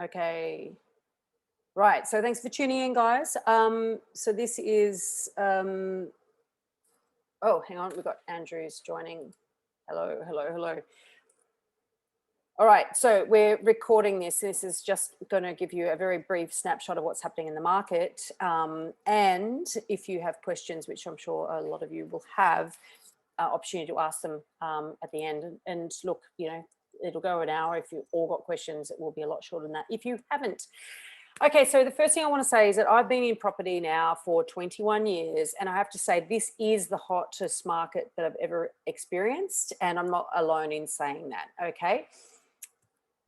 Okay. Right. So thanks for tuning in, guys. So this is oh, hang on, we've got Andrews joining. Hello, hello, hello. All right, so we're recording this. This is just going to give you a very brief snapshot of what's happening in the market. And if you have questions, which I'm sure a lot of you will have, opportunity to ask them at the end. And look, it'll go an hour. If you all got questions, it will be a lot shorter than that. If you haven't, okay, so the first thing I want to say is that I've been in property now for 21 years, and I have to say this is the hottest market that I've ever experienced, and I'm not alone in saying that, okay?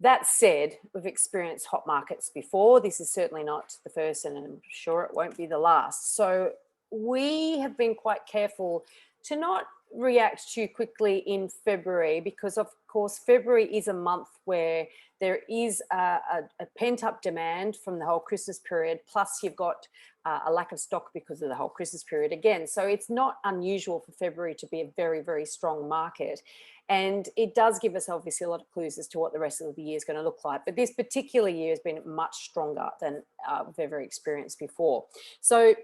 That said, we've experienced hot markets before. This is certainly not the first, and I'm sure it won't be the last. So we have been quite careful to not react too quickly in February because, of course, February is a month where there is a pent-up demand from the whole Christmas period, plus you've got a lack of stock because of the whole Christmas period again. So it's not unusual for February to be a very, very strong market. And it does give us obviously a lot of clues as to what the rest of the year is going to look like. But this particular year has been much stronger than we've ever experienced before. So,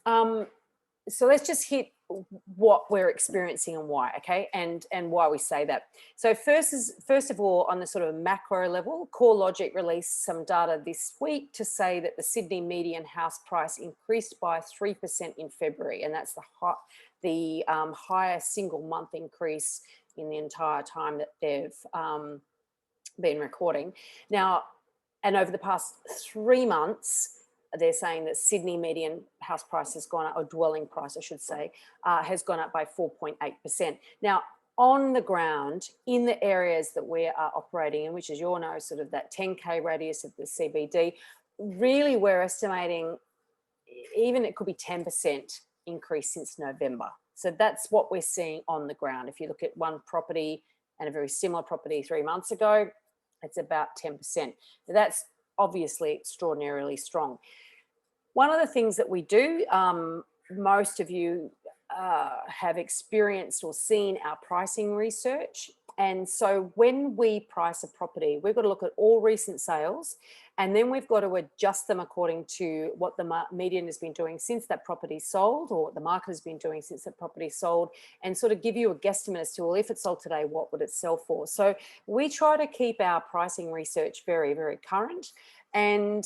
so let's just hit what we're experiencing and why, okay, and why we say that. So first of all, on the sort of macro level, CoreLogic released some data this week to say that the Sydney median house price increased by 3% in February, and that's the highest single month increase in the entire time that they've been recording. Now, and over the past 3 months, they're saying that Sydney median house price has gone up, or dwelling price, I should say, has gone up by 4.8%. Now, on the ground, in the areas that we are operating in, which, as you all know, sort of that 10K radius of the CBD, really we're estimating even it could be 10% increase since November. So that's what we're seeing on the ground. If you look at one property and a very similar property 3 months ago, it's about 10%. That's obviously extraordinarily strong. One of the things that we do, most of you have experienced or seen our pricing research. And so when we price a property, we've got to look at all recent sales, and then we've got to adjust them according to what the median has been doing since that property sold, or what the market has been doing since that property sold, and sort of give you a guesstimate as to, well, if it sold today, what would it sell for? So we try to keep our pricing research very, very current. And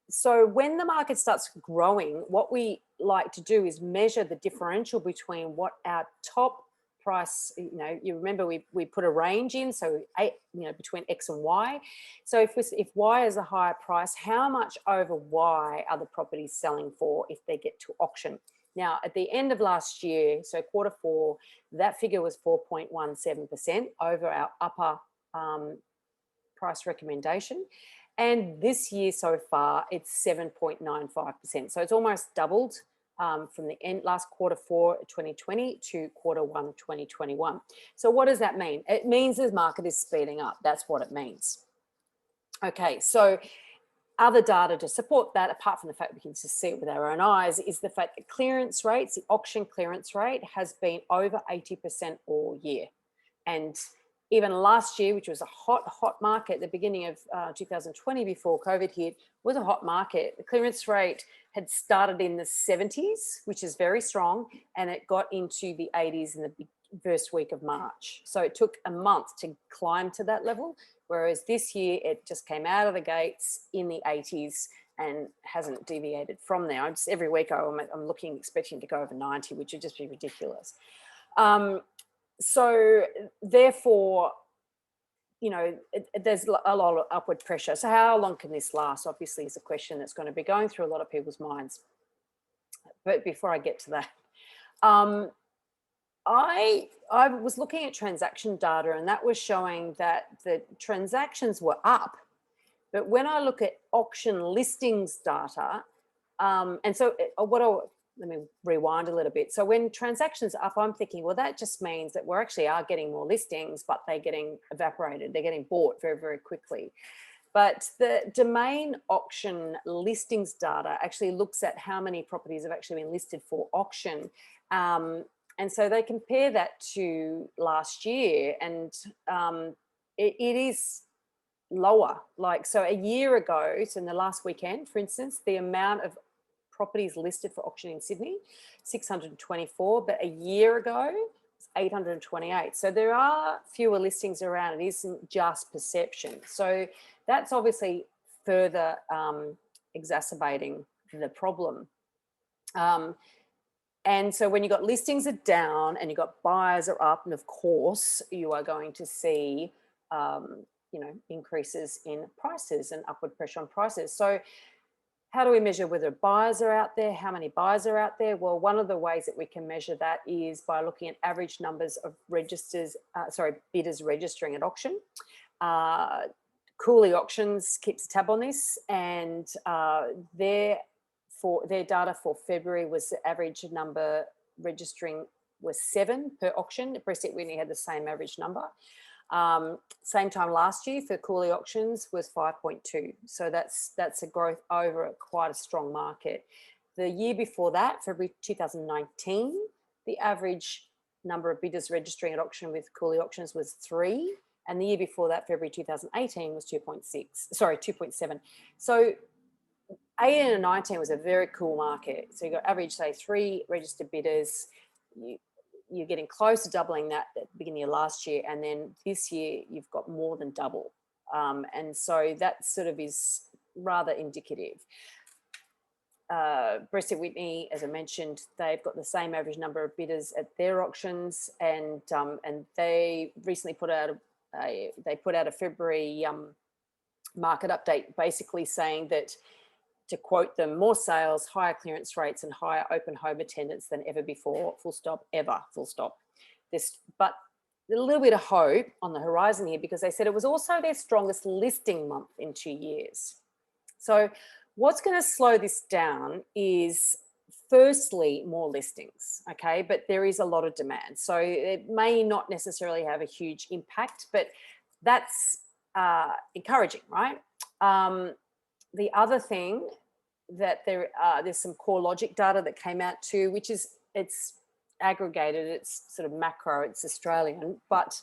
so when the market starts growing, what we like to do is measure the differential between what our top price, you remember we put a range in, so between X and Y. So if Y is a higher price, how much over Y are the properties selling for if they get to auction? Now, at the end of last year, so Q4, that figure was 4.17% over our upper price recommendation. And this year so far, it's 7.95%. So it's almost doubled from the last Q4 2020 to Q1 2021. So what does that mean? It means the market is speeding up. That's what it means. Okay, so other data to support that, apart from the fact we can just see it with our own eyes, is the fact that clearance rates, the auction clearance rate, has been over 80% all year. And even last year, which was a hot market at the beginning of 2020 before COVID hit, was a hot market. The clearance rate had started in the 70s, which is very strong, and it got into the 80s in the first week of March. So it took a month to climb to that level, whereas this year it just came out of the gates in the 80s and hasn't deviated from there. Every week I'm looking, expecting to go over 90, which would just be ridiculous. So therefore, there's a lot of upward pressure. So how long can this last? Obviously, is a question that's going to be going through a lot of people's minds. But before I get to that, I was looking at transaction data, and that was showing that the transactions were up. But when I look at auction listings data, and so let me rewind a little bit. So when transactions are up, I'm thinking, well, that just means that we're actually are getting more listings, but they're getting evaporated. They're getting bought very, very quickly. But the Domain auction listings data actually looks at how many properties have actually been listed for auction. And so they compare that to last year, and it is lower. Like, so a year ago, so in the last weekend, for instance, the amount of properties listed for auction in Sydney, 624, but a year ago, it's 828. So there are fewer listings around. It isn't just perception. So that's obviously further exacerbating the problem. And so when you've got listings are down and you've got buyers are up, and of course you are going to see, you know, increases in prices and upward pressure on prices. So how do we measure whether buyers are out there? How many buyers are out there? Well, one of the ways that we can measure that is by looking at average numbers of bidders registering at auction. Cooley Auctions keeps a tab on this, and their data for February was the average number registering was 7 per auction. Brexit Whitney had the same average number. Same time last year for Cooley Auctions was 5.2. So that's a growth over quite a strong market. The year before that, February 2019, the average number of bidders registering at auction with Cooley Auctions was 3. And the year before that, February 2018, was 2.7. So 18 and 19 was a very cool market. So you got average, say, 3 registered bidders. You're getting close to doubling that at the beginning of last year. And then this year, you've got more than double. And so that sort of is rather indicative. Brexit Whitney, as I mentioned, they've got the same average number of bidders at their auctions, and they recently put out a February market update, basically saying that, to quote them, more sales, higher clearance rates, and higher open home attendance than ever before, full stop, ever, full stop. But a little bit of hope on the horizon here, because they said it was also their strongest listing month in 2 years. So what's going to slow this down is, firstly, more listings, okay? But there is a lot of demand. So it may not necessarily have a huge impact, but that's encouraging, right? The other thing that there's some CoreLogic data that came out too, which is, it's aggregated, it's sort of macro, it's Australian, but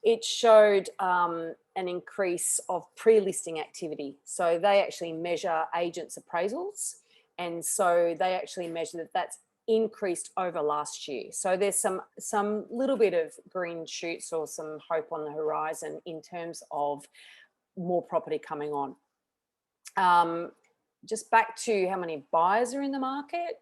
it showed an increase of pre-listing activity. So they actually measure agents' appraisals, and so they actually measure that that's increased over last year. So there's some little bit of green shoots or some hope on the horizon in terms of more property coming on. Just back to how many buyers are in the market.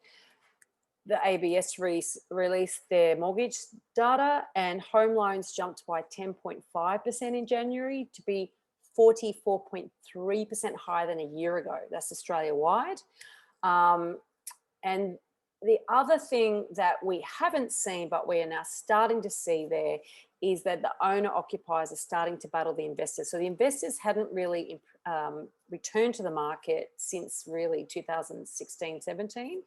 The ABS released their mortgage data, and home loans jumped by 10.5% in January to be 44.3% higher than a year ago. That's Australia-wide. And the other thing that we haven't seen, but we are now starting to see there, is that the owner-occupiers are starting to battle the investors. So the investors hadn't really returned to the market since really 2016, 17.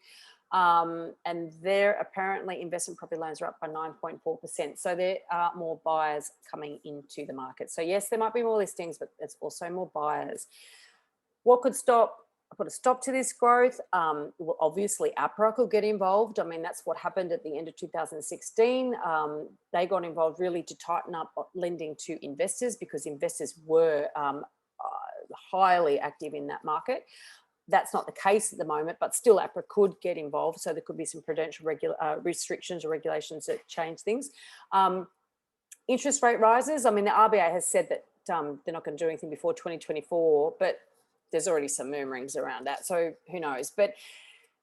And there apparently investment property loans are up by 9.4%. So there are more buyers coming into the market. So yes, there might be more listings, but there's also more buyers. What could put a stop to this growth? Well, obviously APRA could get involved. I mean, that's what happened at the end of 2016. They got involved really to tighten up lending to investors, because investors were highly active in that market. That's not the case at the moment, but still APRA could get involved. So there could be some prudential restrictions or regulations that change things. Interest rate rises. I mean, the RBA has said that they're not going to do anything before 2024, but there's already some murmurings around that. So who knows? But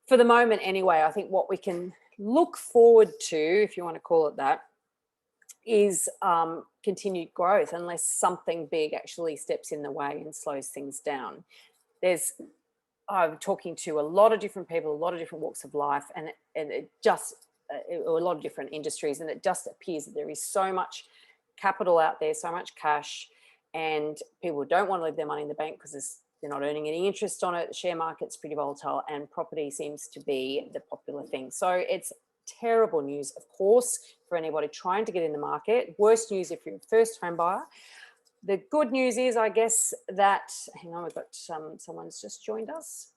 for the moment anyway, I think what we can look forward to, if you want to call it that, is continued growth, unless something big actually steps in the way and slows things down. I'm talking to a lot of different people, a lot of different walks of life, and it just, a lot of different industries, and it just appears that there is so much capital out there, so much cash, and people don't want to leave their money in the bank because they're not earning any interest on it. The share market's pretty volatile, and property seems to be the popular thing. So it's terrible news, of course, for anybody trying to get in the market. Worst news if you're a first home buyer. The good news is, I guess, that, hang on, we've got someone's just joined us.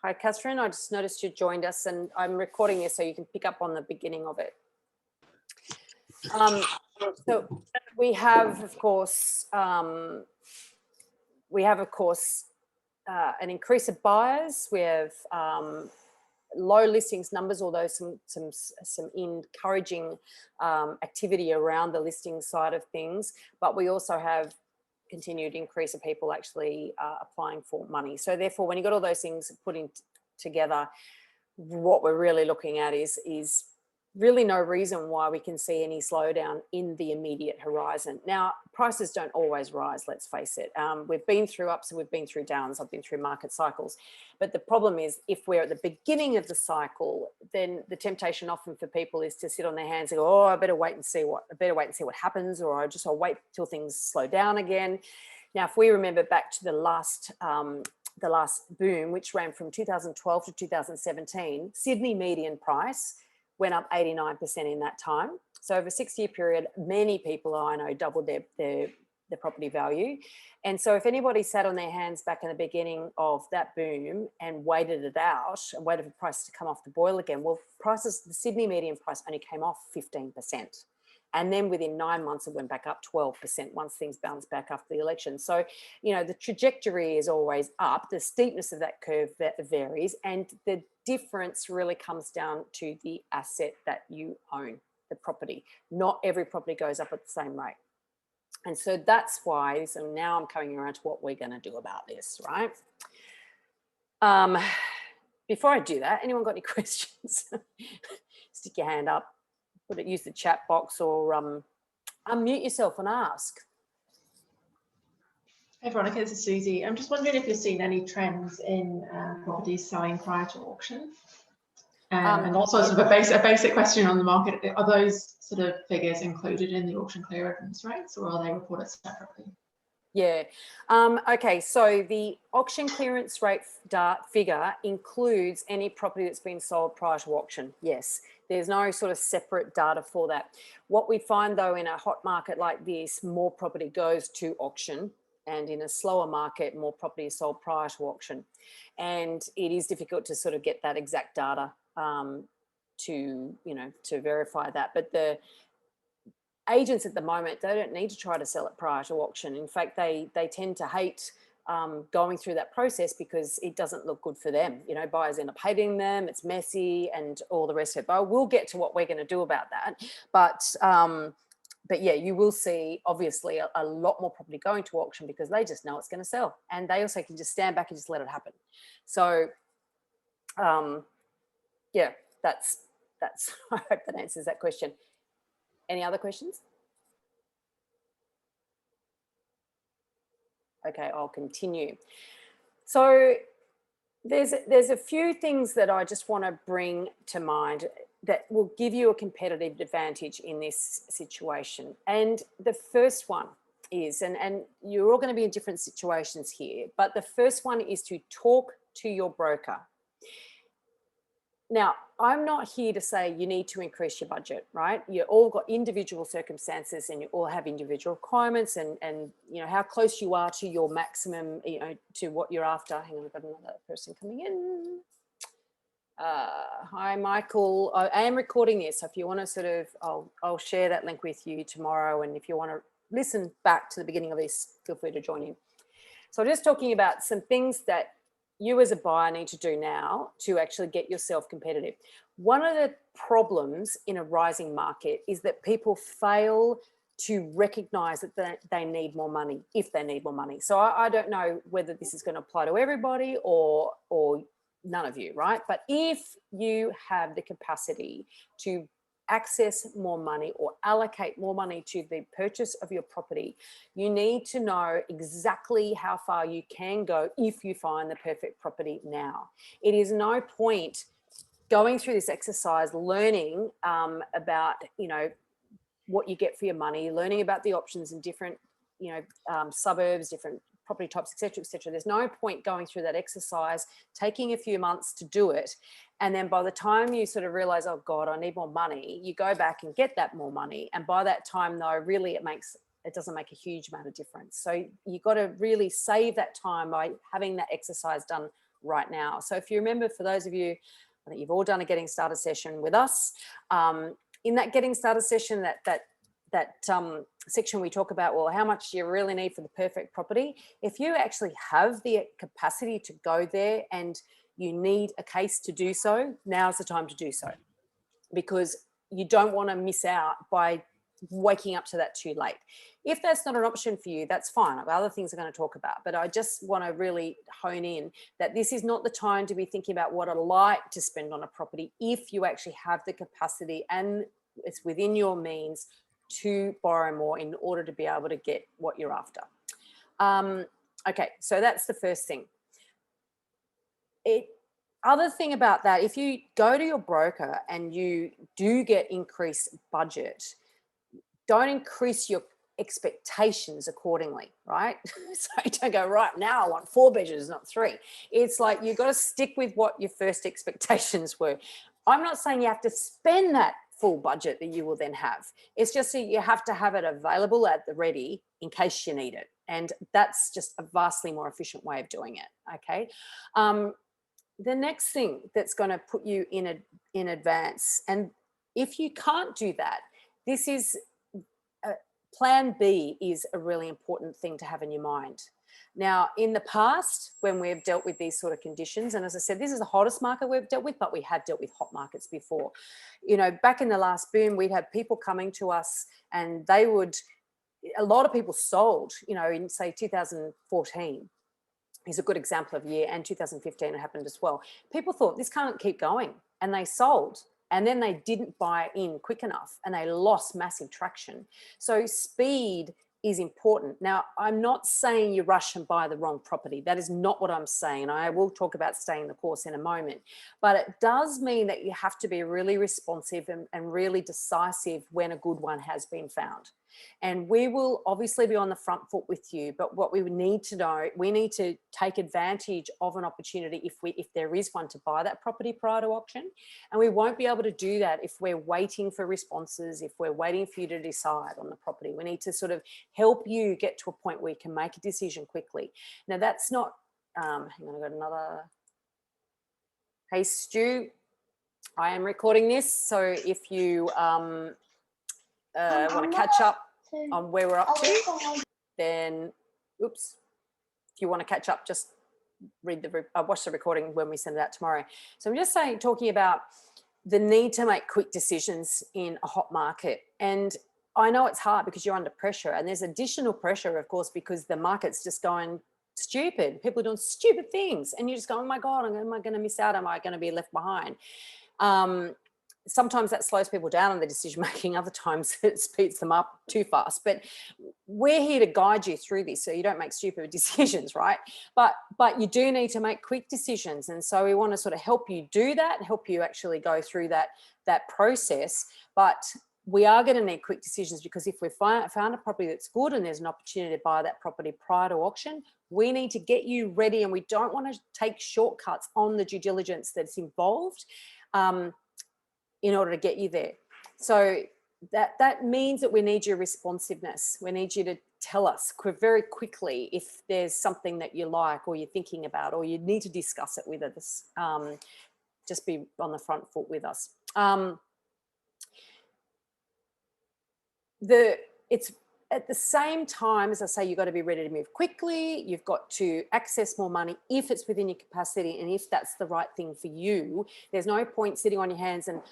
Hi, Catherine. I just noticed you joined us, and I'm recording this so you can pick up on the beginning of it. So we have, of course, we have, of course, an increase of buyers. We have low listings numbers, although some encouraging activity around the listing side of things. But we also have continued increase of people actually applying for money. So therefore, when you got all those things putting together, what we're really looking at is really no reason why we can see any slowdown in the immediate horizon. Now, prices don't always rise, let's face it. We've been through ups and we've been through downs. I've been through market cycles. But the problem is, if we're at the beginning of the cycle, then the temptation often for people is to sit on their hands and go, oh, I better wait and see what happens, or I'll wait till things slow down again. Now, if we remember back to the last boom, which ran from 2012 to 2017, Sydney median price went up 89% in that time. So over a 6-year period, many people I know doubled their property value. And so if anybody sat on their hands back in the beginning of that boom and waited it out and waited for prices to come off the boil again, well, the Sydney median price only came off 15%. And then within 9 months, it went back up 12% once things bounced back after the election. So, the trajectory is always up. The steepness of that curve varies. And the difference really comes down to the asset that you own, the property. Not every property goes up at the same rate. And so that's why, so now I'm coming around to what we're going to do about this, right? Before I do that, anyone got any questions? Stick your hand up. Use the chat box, or unmute yourself and ask. Hey Veronica, this is Susie. I'm just wondering if you've seen any trends in properties selling prior to auction. And also sort of a basic question on the market, are those sort of figures included in the auction clearance rates, or are they reported separately? Yeah. Okay, so the auction clearance rate figure includes any property that's been sold prior to auction. Yes, there's no sort of separate data for that. What we find though, in a hot market like this, more property goes to auction, and in a slower market, more property is sold prior to auction. And it is difficult to sort of get that exact data to verify that. But the agents at the moment, they don't need to try to sell it prior to auction. In fact, they tend to hate going through that process because it doesn't look good for them. Buyers end up hating them, it's messy and all the rest of it. But we'll get to what we're going to do about that. But yeah, you will see obviously a lot more property going to auction because they just know it's going to sell, and they also can just stand back and just let it happen. So yeah, that's I hope that answers that question. Any other questions? Okay, I'll continue. So there's a few things that I just want to bring to mind that will give you a competitive advantage in this situation. And the first one is, and you're all going to be in different situations here, but the first one is to talk to your broker. Now, I'm not here to say you need to increase your budget, right? You all got individual circumstances and you all have individual requirements, and how close you are to your maximum, to what you're after. Hang on, I've got another person coming in. Hi, Michael. I am recording this, so if you want to I'll share that link with you tomorrow, and if you want to listen back to the beginning of this, feel free to join in. So I'm just talking about some things that you as a buyer need to do now to actually get yourself competitive. One of the problems in a rising market is that people fail to recognize that they need more money, if they need more money. So I don't know whether this is going to apply to everybody or none of you, right? But if you have the capacity to access more money or allocate more money to the purchase of your property, you need to know exactly how far you can go if you find the perfect property now. It is no point going through this exercise, learning about, what you get for your money, learning about the options in different, suburbs, different property types, et cetera, et cetera. There's no point going through that exercise, taking a few months to do it. And then by the time you sort of realize, oh God, I need more money, you go back and get that more money. And by that time though, really it doesn't make a huge amount of difference. So you've got to really save that time by having that exercise done right now. So if you remember, for those of you, I think you've all done a getting started session with us. In that getting started session, that section we talk about, well, how much do you really need for the perfect property? If you actually have the capacity to go there and you need a case to do so, now's the time to do so, because you don't want to miss out by waking up to that too late. If that's not an option for you, that's fine. I've other things I'm going to talk about, but I just want to really hone in that this is not the time to be thinking about what I'd like to spend on a property if you actually have the capacity and it's within your means to borrow more in order to be able to get what you're after. Okay, so that's the first thing. Other thing about that, if you go to your broker and you do get increased budget, don't increase your expectations accordingly, right? So you don't go, right now I want 4 bedrooms, not 3. It's like you've got to stick with what your first expectations were. I'm not saying you have to spend that full budget that you will then have. It's just that you have to have it available at the ready in case you need it. And that's just a vastly more efficient way of doing it, okay? The next thing that's going to put you in advance, and if you can't do that, this is plan B is a really important thing to have in your mind. Now, in the past, when we've dealt with these sort of conditions, and as I said, this is the hottest market we've dealt with, but we have dealt with hot markets before. You know, back in the last boom, we'd have people coming to us and they would, a lot of people sold, you know, in say 2014 is a good example of year, and 2015 it happened as well. People thought this can't keep going and they sold. And then they didn't buy in quick enough and they lost massive traction. So speed is important. Now, I'm not saying you rush and buy the wrong property. That is not what I'm saying. I will talk about staying the course in a moment. But it does mean that you have to be really responsive and really decisive when a good one has been found. And we will obviously be on the front foot with you, but what we need to know, we need to take advantage of an opportunity if there is one to buy that property prior to auction. And we won't be able to do that if we're waiting for responses, if we're waiting for you to decide on the property. We need to sort of help you get to a point where you can make a decision quickly. Now that's not, hang on, I've got another. Hey Stu, I am recording this. So if you want to catch up on where we're up to, then, oops, if you want to catch up, just watch the recording when we send it out tomorrow. So I'm just talking about the need to make quick decisions in a hot market. And I know it's hard because you're under pressure, and there's additional pressure, of course, because the market's just going stupid. People are doing stupid things and you just go, oh my God, am I going to miss out? Am I going to be left behind? Sometimes that slows people down in the decision making. Other times it speeds them up too fast. But we're here to guide you through this so you don't make stupid decisions, right? But you do need to make quick decisions, and so we want to sort of help you do that, help you actually go through that process. But we are going to need quick decisions, because if we found a property that's good and there's an opportunity to buy that property prior to auction, we need to get you ready, and we don't want to take shortcuts on the due diligence that's involved in order to get you there. So that means that we need your responsiveness. We need you to tell us very quickly if there's something that you like or you're thinking about, or you need to discuss it with us. Just be on the front foot with us. It's at the same time, as I say, you've got to be ready to move quickly. You've got to access more money if it's within your capacity and if that's the right thing for you. There's no point sitting on your hands and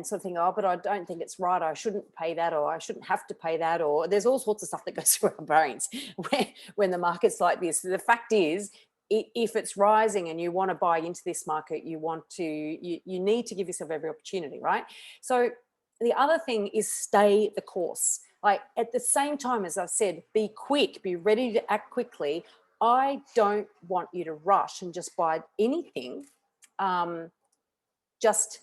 sort of think, oh, but I don't think it's right. I shouldn't pay that, or I shouldn't have to pay that, or there's all sorts of stuff that goes through our brains when the market's like this. The fact is, if it's rising and you want to buy into this market, you need to give yourself every opportunity, right? So the other thing is stay the course. Like at the same time, as I've said, be quick, be ready to act quickly. I don't want you to rush and just buy anything just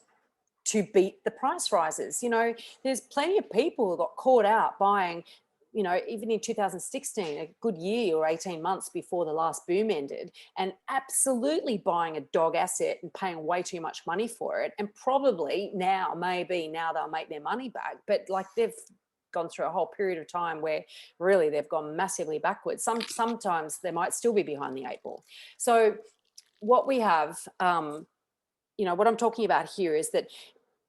to beat the price rises. You know, there's plenty of people who got caught out buying, you know, even in 2016, a good year or 18 months before the last boom ended, and absolutely buying a dog asset and paying way too much money for it. And probably now they'll make their money back, but like they've gone through a whole period of time where really they've gone massively backwards. Sometimes they might still be behind the 8 ball. So what we have, you know, what I'm talking about here is that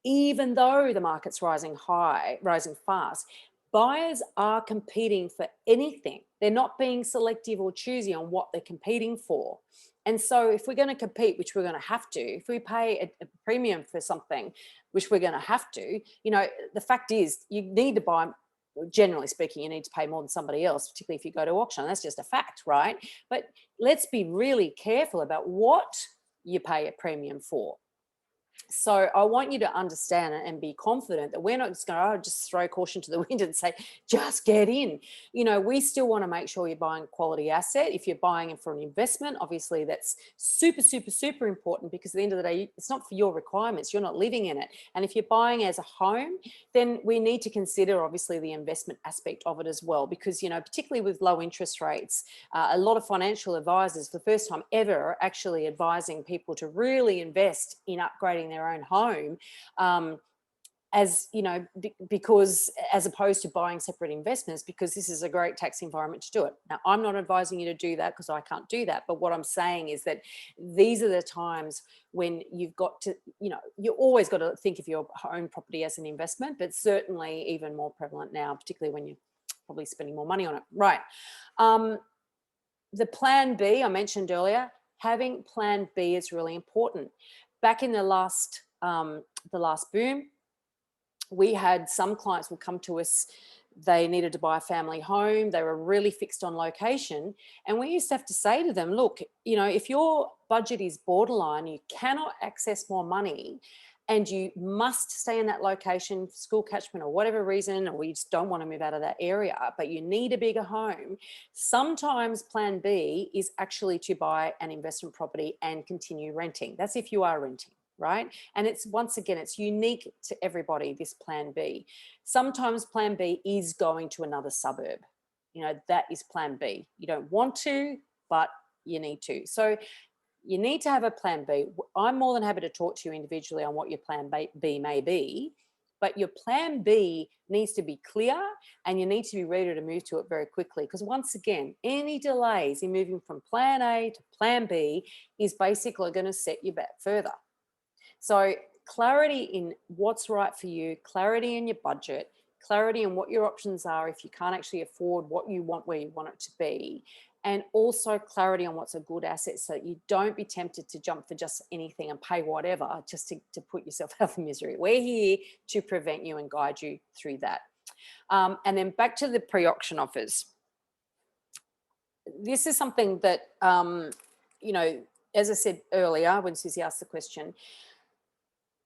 even though the market's rising fast, buyers are competing for anything. They're not being selective or choosy on what they're competing for. And so if we're going to compete, which we're going to have to, if we pay a premium for something, which we're going to have to, the fact is you need to buy, generally speaking, you need to pay more than somebody else, particularly if you go to auction. That's just a fact, right? But let's be really careful about what you pay a premium for. So I want you to understand and be confident that we're not just going to just throw caution to the wind and say, just get in. We still want to make sure you're buying a quality asset. If you're buying it for an investment, obviously that's super, super, super important, because at the end of the day, it's not for your requirements. You're not living in it. And if you're buying as a home, then we need to consider obviously the investment aspect of it as well, because, particularly with low interest rates, a lot of financial advisors for the first time ever are actually advising people to really invest in upgrading their own home, because as opposed to buying separate investments, because this is a great tax environment to do it. Now, I'm not advising you to do that because I can't do that. But what I'm saying is that these are the times when you've got to, you always got to think of your own property as an investment, but certainly even more prevalent now, particularly when you're probably spending more money on it. Right. The plan B I mentioned earlier, having plan B is really important. Back in the last boom, we had some clients would come to us. They needed to buy a family home. They were really fixed on location. And we used to have to say to them, look, if your budget is borderline, you cannot access more money, and you must stay in that location for school catchment or whatever reason, or you just don't want to move out of that area, but you need a bigger home. Sometimes plan B is actually to buy an investment property and continue renting. That's if you are renting, right? And it's, once again, it's unique to everybody, this plan B. Sometimes plan B is going to another suburb. That is plan B. You don't want to, but you need to. So you need to have a plan B. I'm more than happy to talk to you individually on what your plan B may be, but your plan B needs to be clear, and you need to be ready to move to it very quickly, because once again, any delays in moving from plan A to plan B is basically going to set you back further. So clarity in what's right for you, clarity in your budget, clarity in what your options are if you can't actually afford what you want where you want it to be, and also clarity on what's a good asset, so that you don't be tempted to jump for just anything and pay whatever just to put yourself out of misery. We're here to prevent you and guide you through that. And then back to the pre-auction offers. This is something that, as I said earlier when Susie asked the question,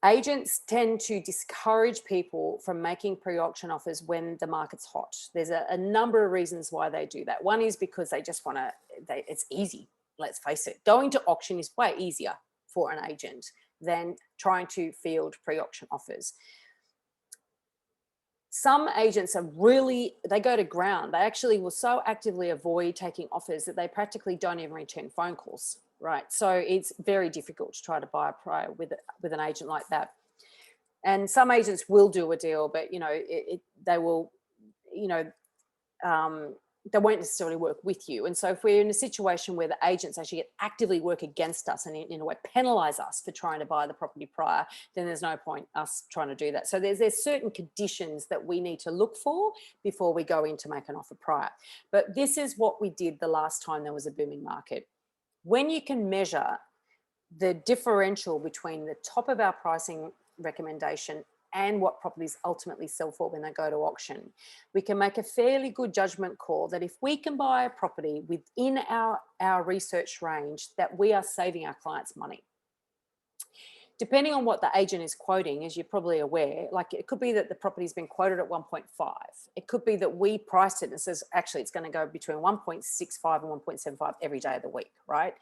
agents tend to discourage people from making pre-auction offers when the market's hot. There's a number of reasons why they do that. One is because they just want to, it's easy, let's face it. Going to auction is way easier for an agent than trying to field pre-auction offers. Some agents are really, they go to ground. They actually will so actively avoid taking offers that they practically don't even return phone calls. Right, so it's very difficult to try to buy a pro with an agent like that. And some agents will do a deal, but they will, they won't necessarily work with you. And so if we're in a situation where the agents actually actively work against us and in a way penalize us for trying to buy the property prior, then there's no point us trying to do that. So there's certain conditions that we need to look for before we go in to make an offer prior. But this is what we did the last time there was a booming market. When you can measure the differential between the top of our pricing recommendation and what properties ultimately sell for when they go to auction, we can make a fairly good judgment call that if we can buy a property within our research range, that we are saving our clients money. Depending on what the agent is quoting, as you're probably aware, like it could be that the property's been quoted at 1.5. It could be that we priced it and it says, actually, it's going to go between 1.65 and 1.75 every day of the week, right?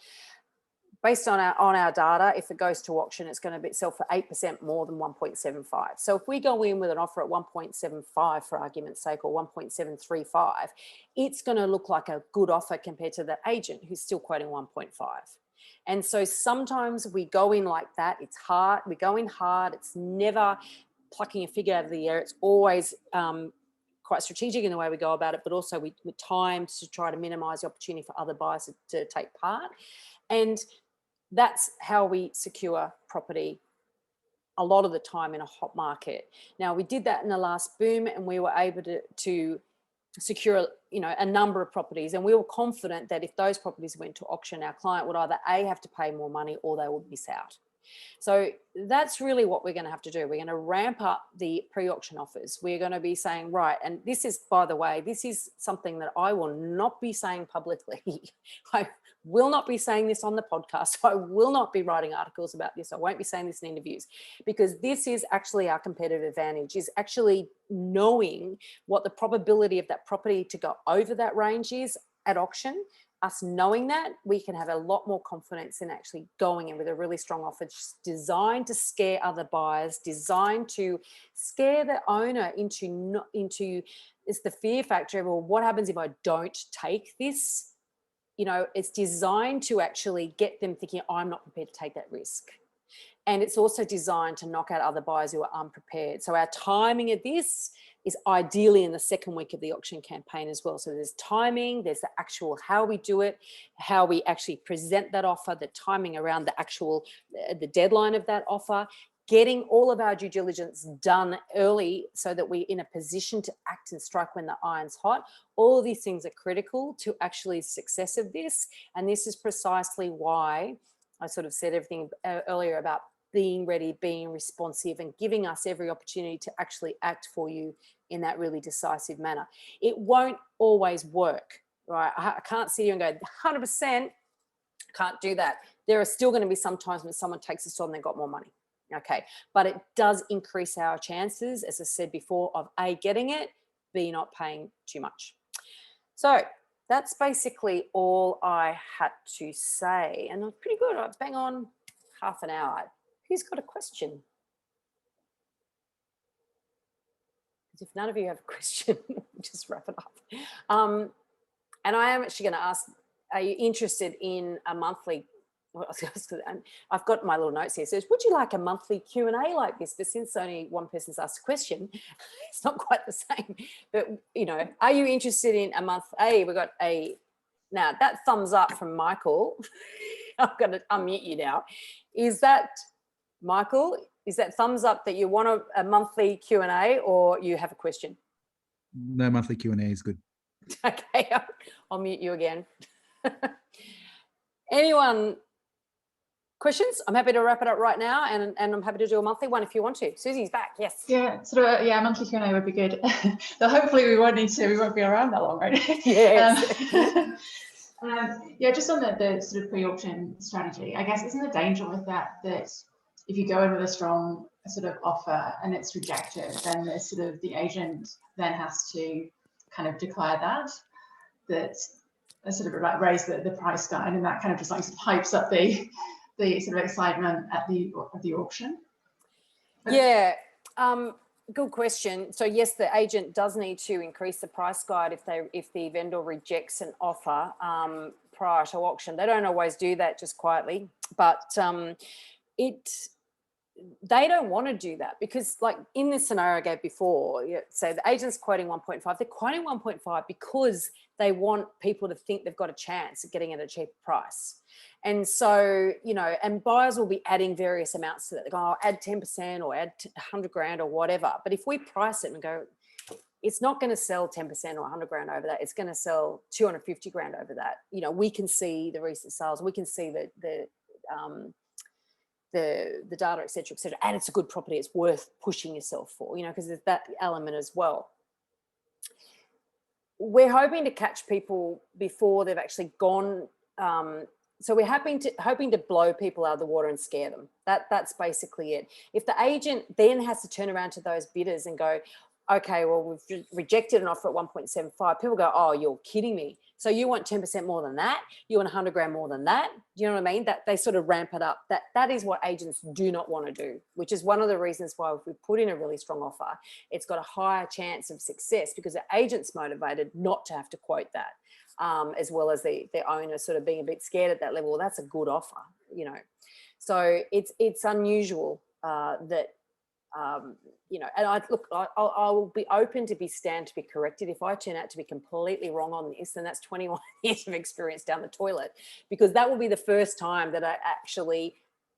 Based on our data, if it goes to auction, it's going to sell for 8% more than 1.75. So if we go in with an offer at 1.75, for argument's sake, or 1.735, it's going to look like a good offer compared to the agent who's still quoting 1.5. And so sometimes we go in like that. It's hard. We go in hard. It's never plucking a figure out of the air. It's always quite strategic in the way we go about it, but also we time to try to minimize the opportunity for other buyers to take part. And that's how we secure property a lot of the time in a hot market. Now, we did that in the last boom, and we were able to secure, you know, a number of properties, and we were confident that if those properties went to auction, our client would either A, have to pay more money, or they would miss out. So that's really what we're going to have to do. We're going to ramp up the pre-auction offers. We're going to be saying, right, and this is, by the way, this is something that I will not be saying publicly. I will not be saying this on the podcast. I will not be writing articles about this. I won't be saying this in interviews, because this is actually our competitive advantage, is actually knowing what the probability of that property to go over that range is at auction. Us knowing that, we can have a lot more confidence in actually going in with a really strong offer designed to scare other buyers, designed to scare the owner into it's the fear factor of, well, what happens if I don't take this? You know, it's designed to actually get them thinking, I'm not prepared to take that risk. And it's also designed to knock out other buyers who are unprepared. So our timing of this is ideally in the second week of the auction campaign as well. So there's timing, there's the actual how we do it, how we actually present that offer, the timing around the actual, the deadline of that offer, getting all of our due diligence done early so that we're in a position to act and strike when the iron's hot. All of these things are critical to actually success of this. And this is precisely why I sort of said everything earlier about being ready, being responsive, and giving us every opportunity to actually act for you in that really decisive manner. It won't always work, right? I can't sit here and go 100%, can't do that. There are still going to be some times when someone takes us on, they've got more money. Okay, but it does increase our chances, as I said before, of A, getting it, B, not paying too much. So that's basically all I had to say. And I'm pretty good. I bang on half an hour. Who's got a question? Because if none of you have a question, we'll just wrap it up. And I am actually going to ask, are you interested in a monthly, I've got my little notes here. So would you like a monthly Q&A like this? But since only one person's asked a question, it's not quite the same. But, you know, are you interested in a month? Hey, we got a, now that thumbs up from Michael. I'm going to unmute you now. Is that, Michael, is that thumbs up that you want a monthly Q&A, or you have a question? No, monthly Q&A is good. Okay, I'll mute you again. Anyone, questions? I'm happy to wrap it up right now, and I'm happy to do a monthly one if you want to. Susie's back, yes. Yeah, sort of, yeah, monthly Q&A would be good. So hopefully we won't be around that long, right? Yes. Yeah, just on the sort of pre-auction strategy, I guess, isn't the danger with that if you go in with a strong sort of offer and it's rejected, then the agent then has to kind of declare that sort of like raise the price guide, and that kind of just like sort of hypes up the sort of excitement at the auction? Yeah, good question. So yes, the agent does need to increase the price guide if the vendor rejects an offer prior to auction. They don't always do that just quietly, but they don't want to do that, because like in this scenario I gave before, say the agent's quoting 1.5, they're quoting 1.5 because they want people to think they've got a chance of getting it at a cheaper price. And so, you know, and buyers will be adding various amounts to that. They go, oh, add 10% or add 100 grand or whatever. But if we price it and go, it's not going to sell 10% or 100 grand over that, it's going to sell 250 grand over that. You know, we can see the recent sales, we can see the data, et cetera, and it's a good property, it's worth pushing yourself for, you know, because there's that element as well. We're hoping to catch people before they've actually gone. So we're hoping to blow people out of the water and scare them. That's basically it. If the agent then has to turn around to those bidders and go, okay, well, we've rejected an offer at 1.75, people go, oh, you're kidding me. So you want 10% more than that? You want 100 grand more than that? Do you know what I mean? That they sort of ramp it up. That is what agents do not want to do, which is one of the reasons why if we put in a really strong offer, it's got a higher chance of success, because the agent's motivated not to have to quote that, as well as the owner sort of being a bit scared at that level. Well, that's a good offer, you know. So it's unusual that, you know, and I will be open to stand to be corrected. If I turn out to be completely wrong on this, then that's 21 years of experience down the toilet, because that will be the first time that I actually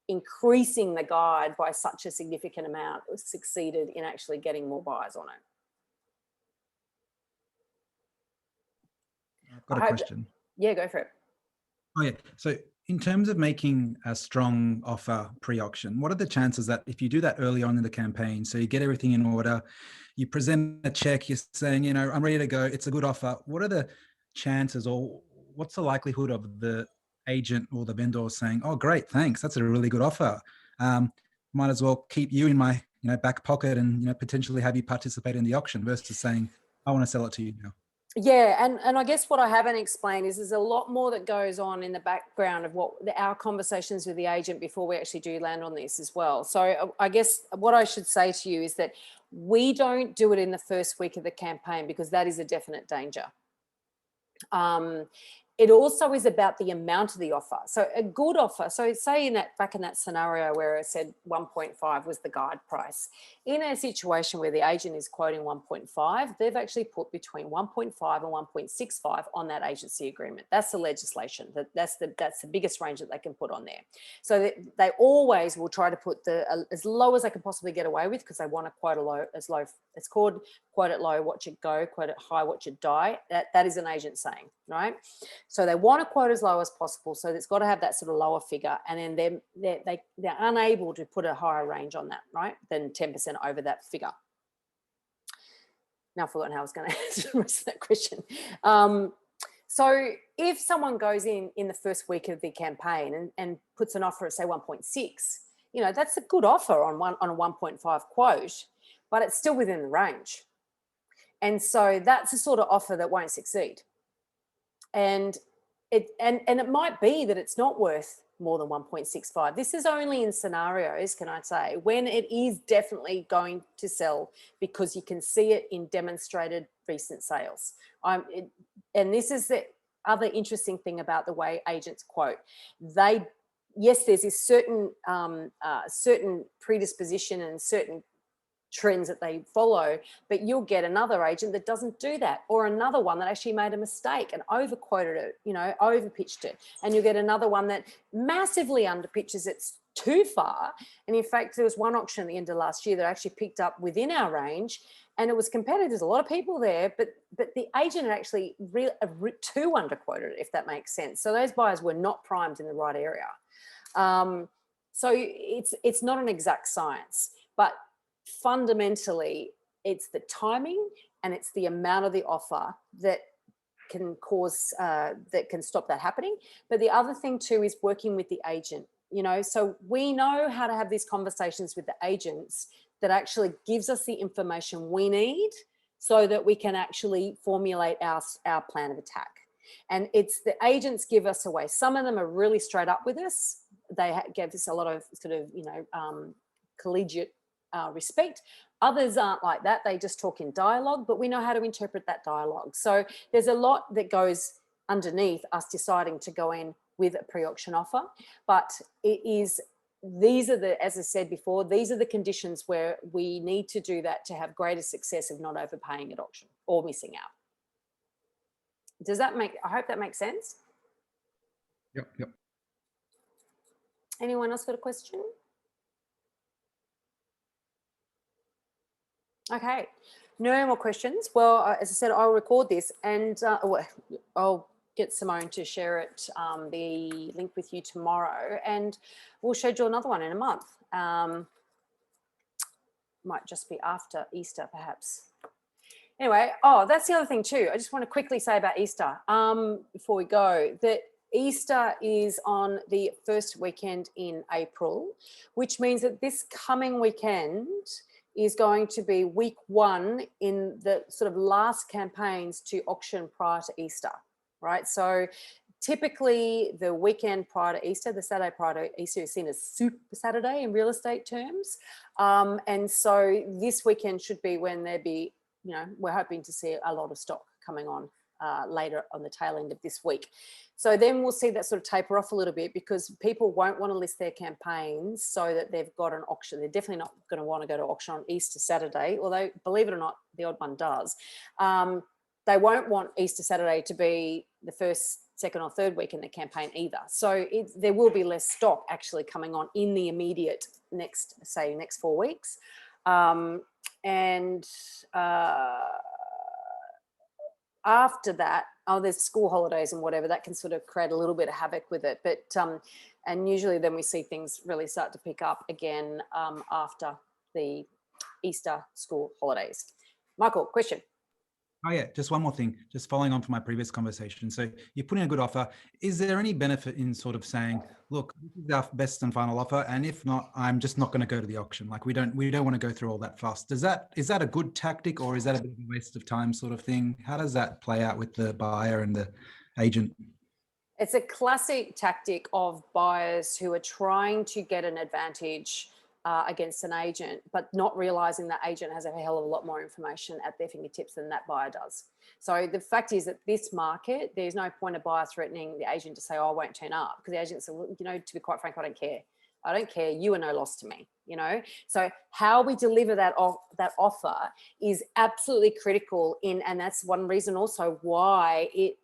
increasing the guide by such a significant amount succeeded in actually getting more buyers on it. I've got a question. Yeah, go for it. Oh, yeah. So in terms of making a strong offer pre-auction, what are the chances that if you do that early on in the campaign, so you get everything in order, you present a check, you're saying, you know, I'm ready to go, it's a good offer. What are the chances, or what's the likelihood of the agent or the vendor saying, oh, great, thanks, that's a really good offer. Might as well keep you in my, you know, back pocket and, you know, potentially have you participate in the auction, versus saying, I want to sell it to you now. Yeah, and I guess what I haven't explained is there's a lot more that goes on in the background of what our conversations with the agent before we actually do land on this as well. So I guess what I should say to you is that we don't do it in the first week of the campaign, because that is a definite danger. It also is about the amount of the offer. So a good offer, so say back in that scenario where I said 1.5 was the guide price, in a situation where the agent is quoting 1.5, they've actually put between 1.5 and 1.65 on that agency agreement. That's the legislation. That's the biggest range that they can put on there. So they always will try to put as low as they can possibly get away with, because they want to quote a low, as low. It's called quote it low, watch it go, quote it high, watch it die. That is an agent saying, right? So they want to quote as low as possible. So it's got to have that sort of lower figure. And then they're unable to put a higher range on that, right? Than 10% over that figure. Now I've forgotten how I was going to answer the rest of that question. So if someone goes in the first week of the campaign and puts an offer at say 1.6, you know, that's a good offer on a 1.5 quote, but it's still within the range. And so that's a sort of offer that won't succeed. And it might be that it's not worth more than 1.65. This is only in scenarios, can I say, when it is definitely going to sell, because you can see it in demonstrated recent sales. And this is the other interesting thing about the way agents quote. Yes, there's this certain predisposition and certain trends that they follow, but you'll get another agent that doesn't do that, or another one that actually made a mistake and overquoted it, you know, overpitched it, and you'll get another one that massively underpitches it too far. And in fact, there was one auction at the end of last year that actually picked up within our range, and it was competitive. There's a lot of people there, but the agent had actually too underquoted it, if that makes sense. So those buyers were not primed in the right area. So it's not an exact science, but fundamentally it's the timing and it's the amount of the offer that can cause that can stop that happening. But the other thing too is working with the agent, you know, so we know how to have these conversations with the agents that actually gives us the information we need so that we can actually formulate our plan of attack. And it's the agents give us away. Some of them are really straight up with us. They gave us a lot of sort of, you know, collegiate respect. Others aren't like that. They just talk in dialogue, but we know how to interpret that dialogue. So there's a lot that goes underneath us deciding to go in with a pre-auction offer. But these are the, as I said before, these are the conditions where we need to do that to have greater success of not overpaying at auction or missing out. Does that make, I hope that makes sense. Yep. Anyone else got a question? Okay, no more questions. Well, as I said, I'll record this and I'll get Simone to share it, the link with you tomorrow, and we'll schedule another one in a month. Might just be after Easter, perhaps. Anyway, that's the other thing too. I just want to quickly say about Easter before we go, that Easter is on the first weekend in April, which means that this coming weekend is going to be week one in the sort of last campaigns to auction prior to Easter, right? So typically the weekend prior to Easter, the Saturday prior to Easter is seen as Super Saturday in real estate terms. And so this weekend should be when there be, you know, we're hoping to see a lot of stock coming on later on the tail end of this week. So then we'll see that sort of taper off a little bit, because people won't want to list their campaigns so that they've got an auction. They're definitely not going to want to go to auction on Easter Saturday, although believe it or not, the odd one does. They won't want Easter Saturday to be the first, second or third week in the campaign either. So there will be less stock actually coming on in the immediate next 4 weeks. After that, there's school holidays and whatever, that can sort of create a little bit of havoc with it. But and usually then we see things really start to pick up again after the Easter school holidays. Michael, question. Oh yeah, just one more thing, just following on from my previous conversation. So you're putting a good offer. Is there any benefit in sort of saying, look, this is our best and final offer, and if not, I'm just not going to go to the auction. Like we don't want to go through all that fuss. Is that a good tactic, or is that a bit of a waste of time sort of thing? How does that play out with the buyer and the agent? It's a classic tactic of buyers who are trying to get an advantage against an agent, but not realizing that agent has a hell of a lot more information at their fingertips than that buyer does. So the fact is that this market, there's no point of buyer threatening the agent to say, oh, I won't turn up, because the agent said, well, you know, to be quite frank, I don't care. I don't care. You are no loss to me, you know? So how we deliver that offer is absolutely critical and that's one reason also why the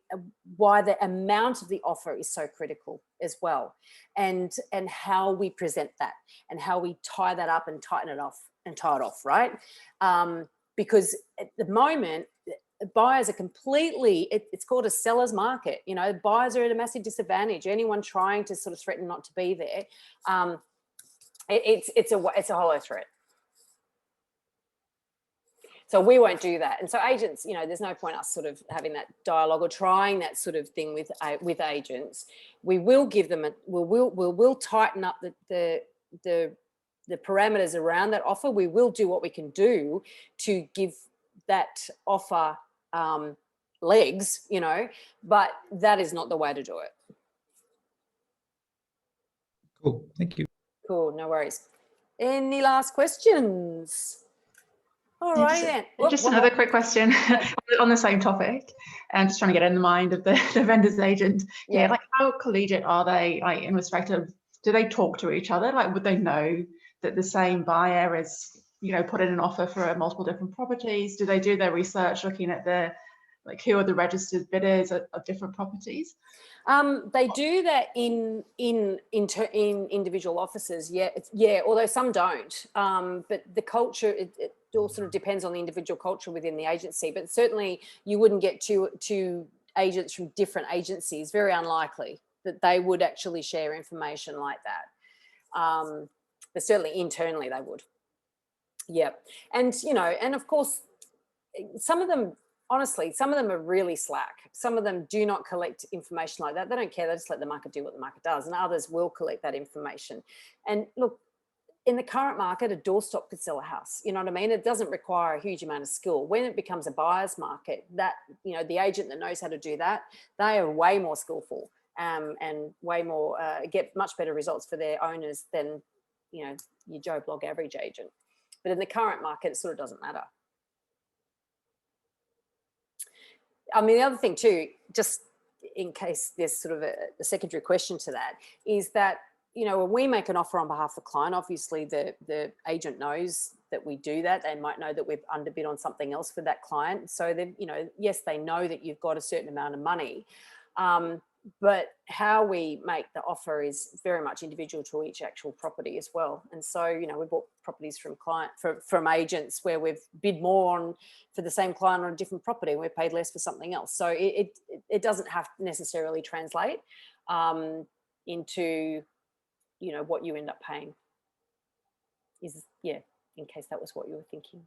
amount of the offer is so critical as well. And how we present that and how we tie that up and tie it off, right? Because at the moment, buyers are completely, it's called a seller's market. You know, buyers are at a massive disadvantage. Anyone trying to sort of threaten not to be there, it's a hollow threat. So we won't do that. And so agents, you know, there's no point us sort of having that dialogue or trying that sort of thing with agents. We will give them we'll tighten up the parameters around that offer. We will do what we can do to give that offer legs, you know, but that is not the way to do it. Cool, thank you. Cool, no worries. Any last questions? All right then. Just another quick question on the same topic, and just trying to get in the mind of the vendor's agent. Yeah, like how collegiate are they, like in respect of, do they talk to each other? Like would they know that the same buyer is, you know, put in an offer for multiple different properties? Do they do their research looking at the, like, who are the registered bidders of different properties? They do that in individual offices, yeah. Although some don't. But the culture, it all sort of depends on the individual culture within the agency. But certainly, you wouldn't get two agents from different agencies. Very unlikely that they would actually share information like that. But certainly internally they would. Yeah, and you know, and of course, some of them. Honestly, some of them are really slack. Some of them do not collect information like that. They don't care. They just let the market do what the market does. And others will collect that information. And look, in the current market, a doorstop could sell a house. You know what I mean? It doesn't require a huge amount of skill. When it becomes a buyer's market, that, you know, the agent that knows how to do that, they are way more skillful and way more, get much better results for their owners than, you know, your Joe Blog average agent. But in the current market, it sort of doesn't matter. I mean, the other thing too, just in case there's sort of a secondary question to that, is that, you know, when we make an offer on behalf of the client, obviously the agent knows that we do that. They might know that we've underbid on something else for that client. So they, you know, yes, they know that you've got a certain amount of money. But how we make the offer is very much individual to each actual property as well. And so, you know, we bought properties from agents where we've bid more on for the same client on a different property and we've paid less for something else. So it doesn't have to necessarily translate into, you know, what you end up paying. Is, yeah, in case that was what you were thinking.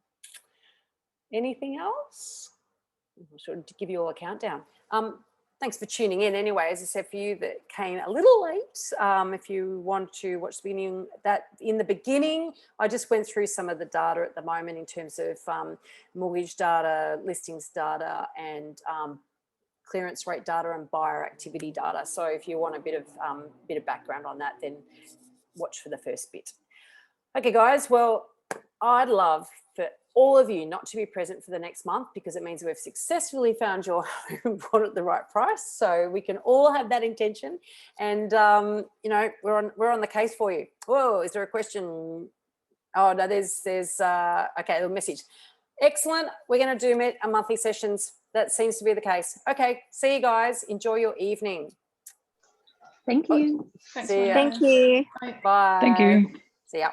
Anything else? I should give you all a countdown. Thanks for tuning in. Anyway, as I said, for you that came a little late, if you want to watch the beginning, that in the beginning, I just went through some of the data at the moment in terms of mortgage data, listings data, and clearance rate data and buyer activity data. So if you want a bit of background on that, then watch for the first bit. Okay, guys. Well, I'd love for all of you not to be present for the next month, because it means we've successfully found your home bought at the right price. So we can all have that intention, and you know, we're on the case for you. Whoa, is there a question? Oh no, there's okay, a message. Excellent. We're going to do monthly sessions that seems to be the case. Okay, see you guys. Enjoy your evening. Thank you. Thanks, See ya. Vanessa. Thank you. Bye. Bye. Thank you. See ya.